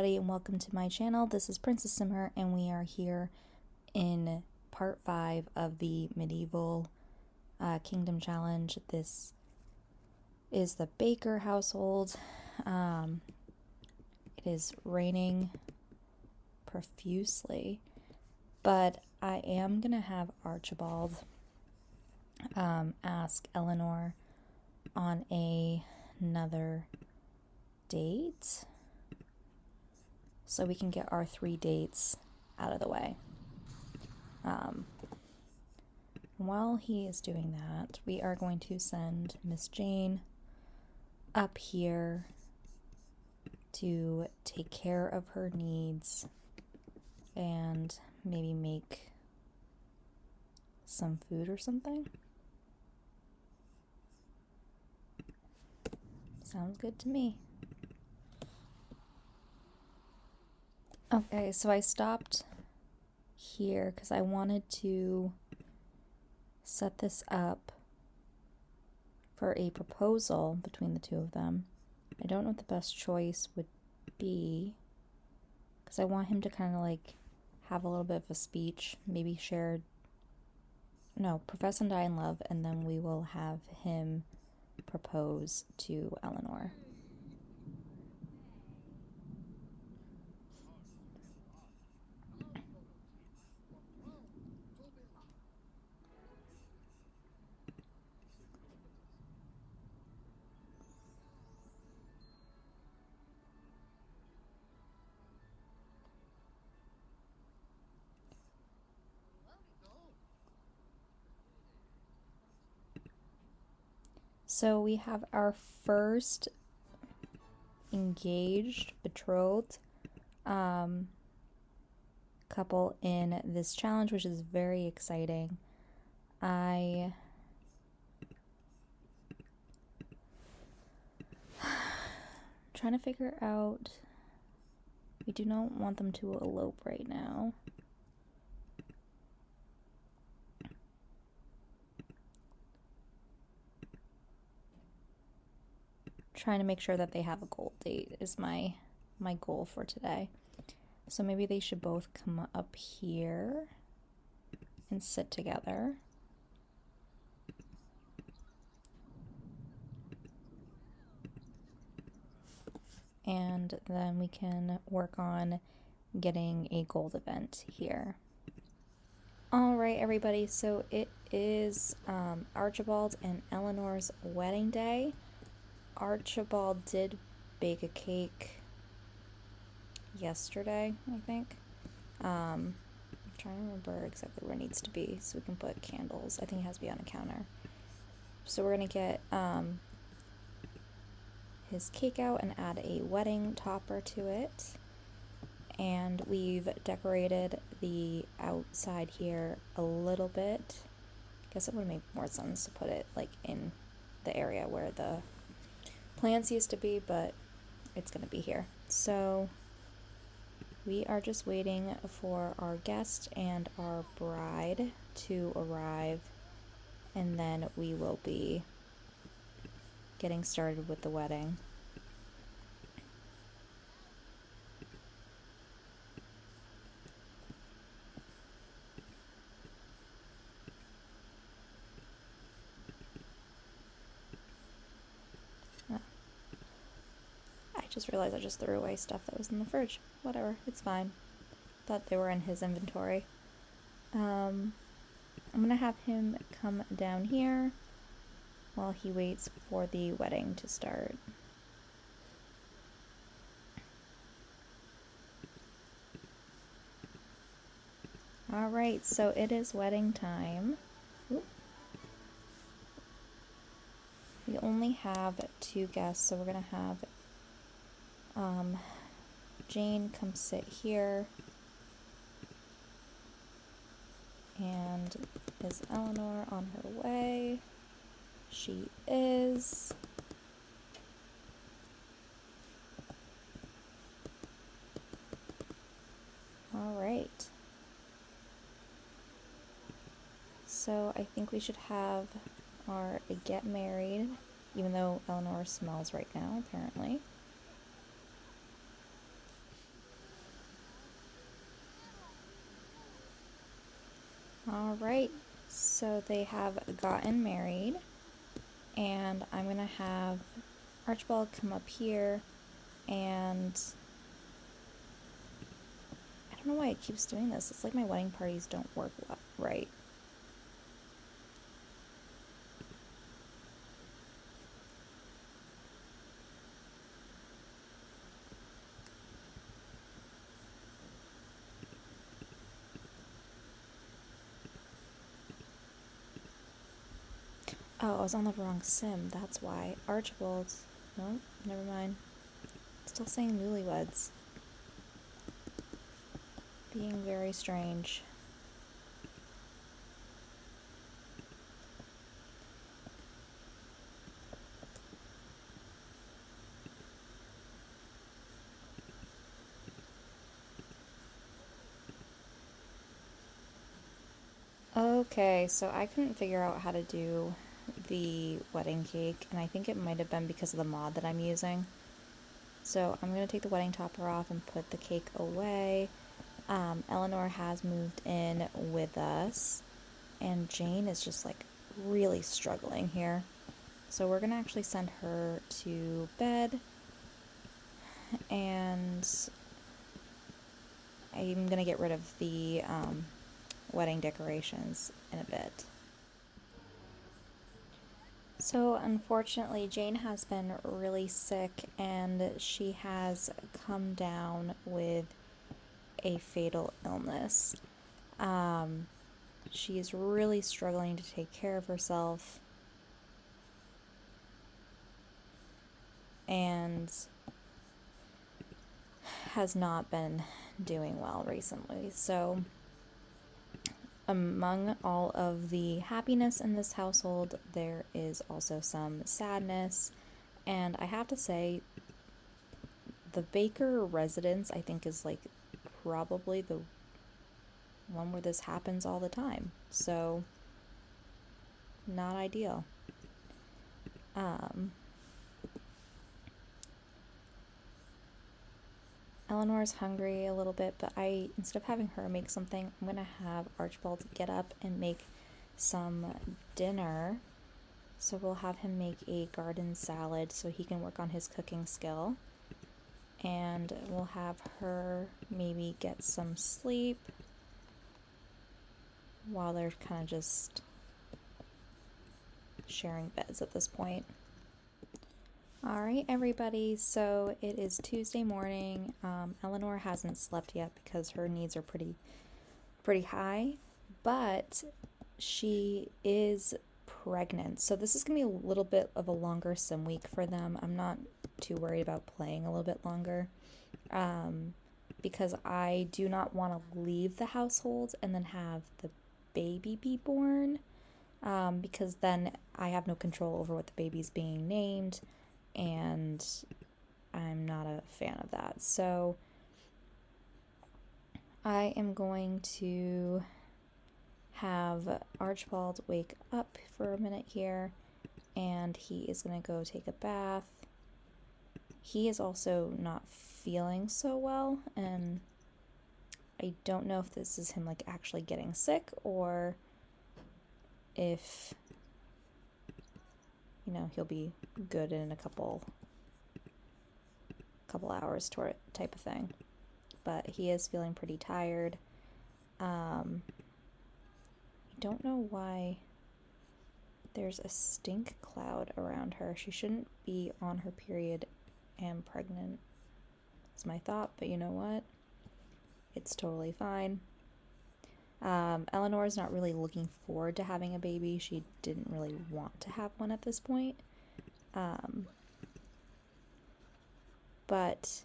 everybody, and welcome to my channel. This is Princess Simmer, and we are here in part 5 of the Medieval Kingdom Challenge. This is the Baker household. It is raining profusely, but I am going to have Archibald ask Eleanor on another date, so we can get our 3 dates out of the way. While he is doing that, we are going to send Miss Jane up here to take care of her needs and maybe make some food or something. Sounds good to me. Okay, so I stopped here because I wanted to set this up for a proposal between the two of them. I don't know what the best choice would be because I want him to kind of like have a little bit of a speech, maybe profess and die in love, and then we will have him propose to Eleanor. So we have our first engaged, betrothed couple in this challenge, which is very exciting. I'm trying to figure out, we do not want them to elope right now. Trying to make sure that they have a gold date is my goal for today. So maybe they should both come up here and sit together. And then we can work on getting a gold event here. Alright everybody, so it is Archibald and Eleanor's wedding day. Archibald did bake a cake yesterday, I think. I'm trying to remember exactly where it needs to be so we can put candles. I think it has to be on a counter. So we're going to get his cake out and add a wedding topper to it. And we've decorated the outside here a little bit. I guess it would make more sense to put it like in the area where the plants used to be, but it's going to be here. So we are just waiting for our guest and our bride to arrive, and then we will be getting started with the wedding. I just realized I just threw away stuff that was in the fridge. Whatever, it's fine. Thought they were in his inventory. I'm gonna have him come down here while he waits for the wedding to start. Alright, so it is wedding time. Oop. We only have 2 guests, so we're gonna have Jane come sit here. And is Eleanor on her way? She is. Alright. So I think we should have our get married, even though Eleanor smells right now, apparently. All right, so they have gotten married, and I'm gonna have Archibald come up here, and I don't know why it keeps doing this. It's like my wedding parties don't work right. Oh, I was on the wrong sim, that's why. Archibald. No, never mind. Still saying newlyweds. Being very strange. Okay, so I couldn't figure out how to do the wedding cake, and I think it might have been because of the mod that I'm using. So I'm going to take the wedding topper off and put the cake away. Eleanor has moved in with us, and Jane is just like really struggling here. So we're going to actually send her to bed, and I'm going to get rid of the wedding decorations in a bit. So, unfortunately, Jane has been really sick and she has come down with a fatal illness. She is really struggling to take care of herself and has not been doing well recently. So, among all of the happiness in this household, there is also some sadness. And I have to say, the Baker residence, I think, is like probably the one where this happens all the time. So, not ideal. Eleanor's hungry a little bit, but instead of having her make something, I'm gonna have Archibald get up and make some dinner. So we'll have him make a garden salad so he can work on his cooking skill. And we'll have her maybe get some sleep while they're kind of just sharing beds at this point. Alright, everybody, so it is Tuesday morning. Eleanor hasn't slept yet because her needs are pretty high, but she is pregnant. So this is going to be a little bit of a longer sim week for them. I'm not too worried about playing a little bit longer because I do not want to leave the household and then have the baby be born because then I have no control over what the baby's being named, and I'm not a fan of that. So I am going to have Archibald wake up for a minute here, and he is going to go take a bath. He is also not feeling so well, and I don't know if this is him like actually getting sick or if he'll be good in a couple hours type of thing. But he is feeling pretty tired. I don't know why there's a stink cloud around her. She shouldn't be on her period and pregnant, is my thought, but you know what? It's totally fine. Eleanor's not really looking forward to having a baby. She didn't really want to have one at this point. But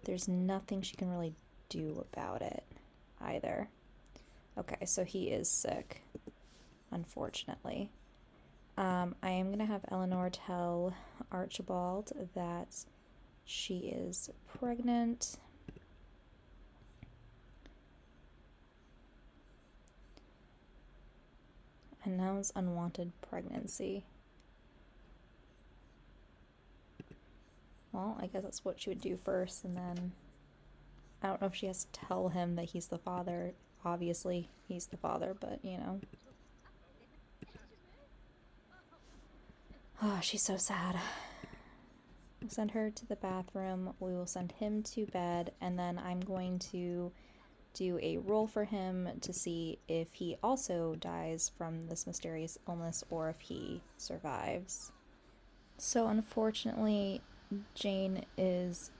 there's nothing she can really do about it either. Okay, so he is sick, unfortunately. I am going to have Eleanor tell Archibald that she is pregnant. Announce unwanted pregnancy. Well, I guess that's what she would do first, and then I don't know if she has to tell him that he's the father. obviously he's the father, but you know. Oh, she's so sad. We'll send her to the bathroom. We will send him to bed, and then I'm going to do a roll for him to see if he also dies from this mysterious illness or if he survives. So, unfortunately, Jane is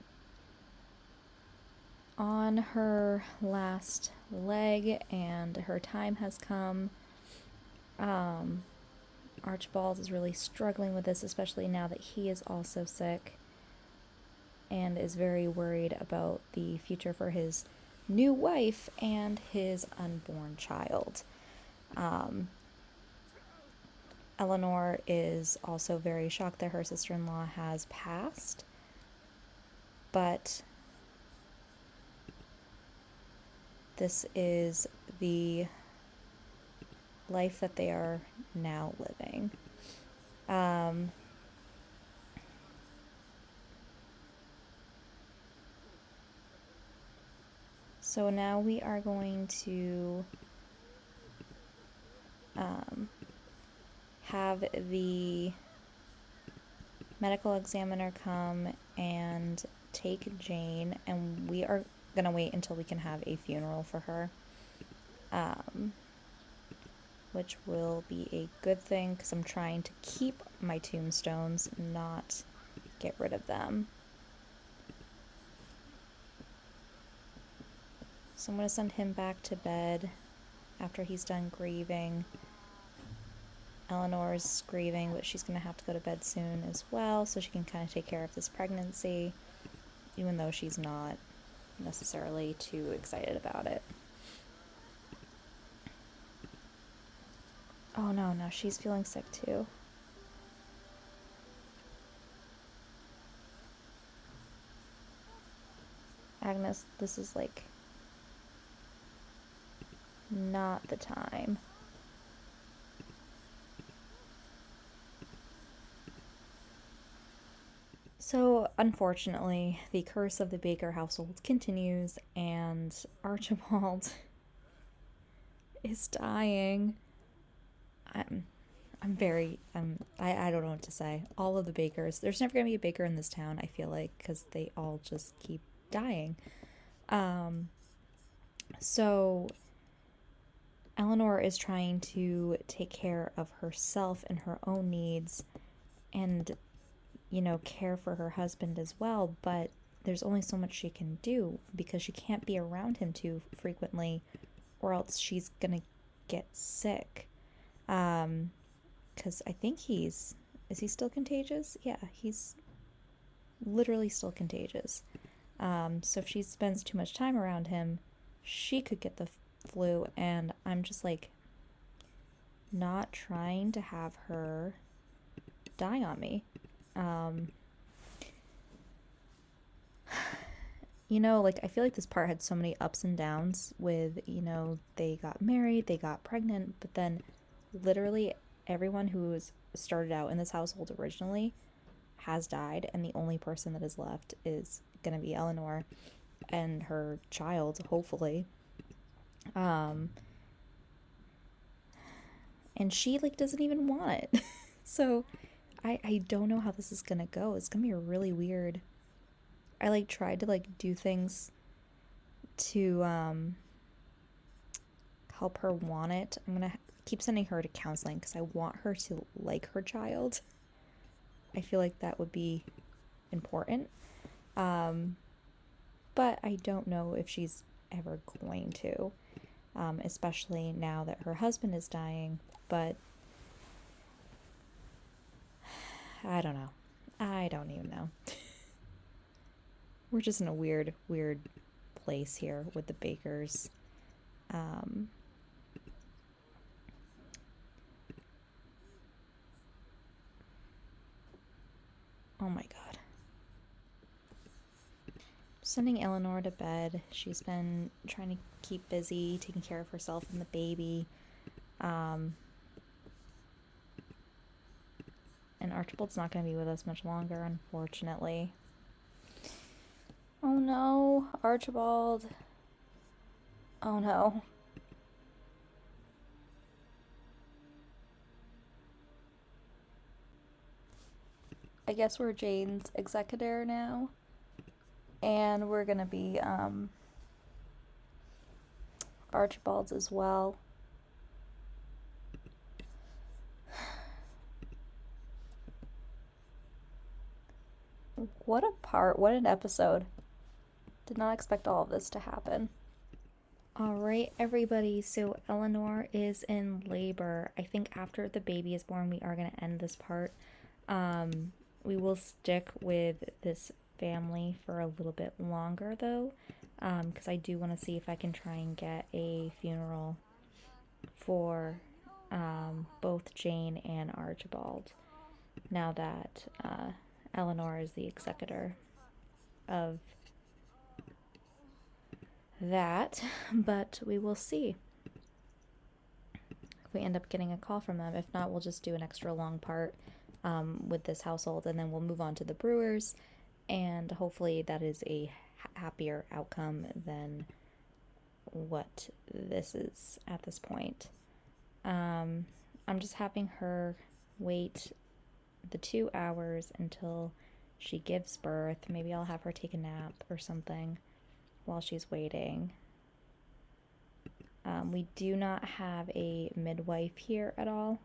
on her last leg and her time has come. Archibald is really struggling with this, especially now that he is also sick, and is very worried about the future for his new wife and his unborn child. Eleanor is also very shocked that her sister-in-law has passed, but this is the life that they are now living. So now we are going to have the medical examiner come and take Jane, and we are gonna wait until we can have a funeral for her, which will be a good thing because I'm trying to keep my tombstones, not get rid of them. So I'm going to send him back to bed after he's done grieving. Eleanor's grieving, but she's going to have to go to bed soon as well, so she can kind of take care of this pregnancy, even though she's not necessarily too excited about it. Oh no, she's feeling sick too. Agnes, this is like not the time. So, unfortunately, the curse of the Baker household continues, and Archibald is dying. I don't know what to say. All of the Bakers, there's never gonna be a Baker in this town, I feel like, because they all just keep dying. So Eleanor is trying to take care of herself and her own needs and, you know, care for her husband as well, but there's only so much she can do because she can't be around him too frequently or else she's gonna get sick. Because I think is he still contagious? Yeah, he's literally still contagious. So if she spends too much time around him, she could get the flu, and I'm just like not trying to have her die on me. You know, like, I feel like this part had so many ups and downs with, you know, they got married, they got pregnant, but then literally everyone who was started out in this household originally has died, and the only person that is left is gonna be Eleanor and her child, hopefully. And she, like, doesn't even want it. So I don't know how this is gonna go. It's gonna be really weird. I, like, tried to, like, do things to help her want it. I'm gonna keep sending her to counseling because I want her to like her child. I feel like that would be important. But I don't know if she's ever going to, especially now that her husband is dying. But I don't know. I don't even know. We're just in a weird place here with the Bakers. Oh my god. Sending Eleanor to bed. She's been trying to keep busy, taking care of herself and the baby. And Archibald's not going to be with us much longer, unfortunately. Oh no, Archibald. Oh no. I guess we're Jane's executor now, and we're gonna be Archibald's as well. What a part, what an episode. Did not expect all of this to happen. All right, everybody. So Eleanor is in labor. I think after the baby is born, we are going to end this part. We will stick with this family for a little bit longer, though, because I do want to see if I can try and get a funeral for both Jane and Archibald, now that Eleanor is the executor of that, but we will see if we end up getting a call from them. If not, we'll just do an extra long part with this household, and then we'll move on to the Brewers, and hopefully that is a happier outcome than what this is at this point. I'm just having her wait the 2 hours until she gives birth. Maybe I'll have her take a nap or something while she's waiting. We do not have a midwife here at all.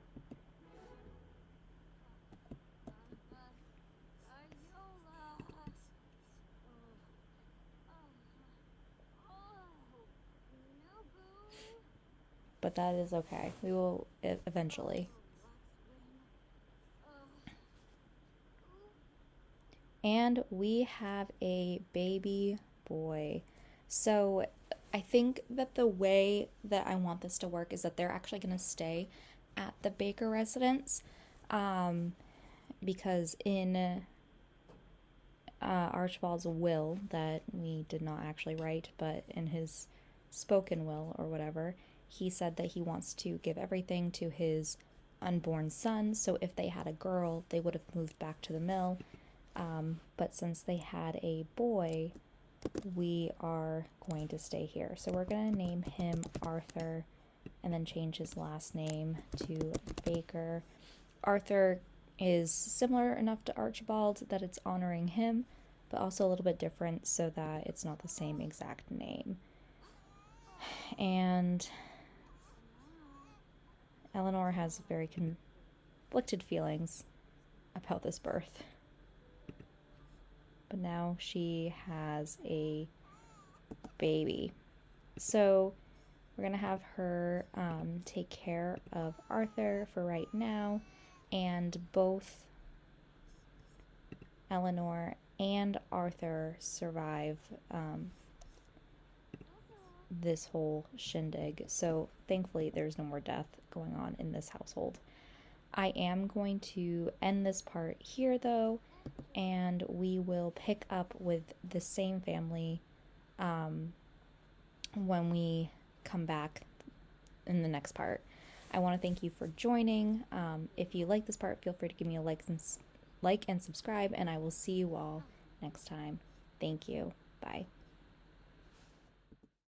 But that is okay. We will eventually. And we have a baby boy. So I think that the way that I want this to work is that they're actually going to stay at the Baker residence, because in Archibald's will, that we did not actually write, but in his spoken will or whatever, he said that he wants to give everything to his unborn son. So if they had a girl, they would have moved back to the mill. But since they had a boy, we are going to stay here. So we're going to name him Arthur and then change his last name to Baker. Arthur is similar enough to Archibald that it's honoring him, but also a little bit different so that it's not the same exact name. And Eleanor has very conflicted feelings about this birth. But now she has a baby. So we're going to have her take care of Arthur for right now. And both Eleanor and Arthur survive this whole shindig. So thankfully there's no more death going on in this household. I am going to end this part here though, and we will pick up with the same family when we come back in the next part. I want to thank you for joining. If you like this part, feel free to give me a like and subscribe, and I will see you all next time. Thank you. Bye.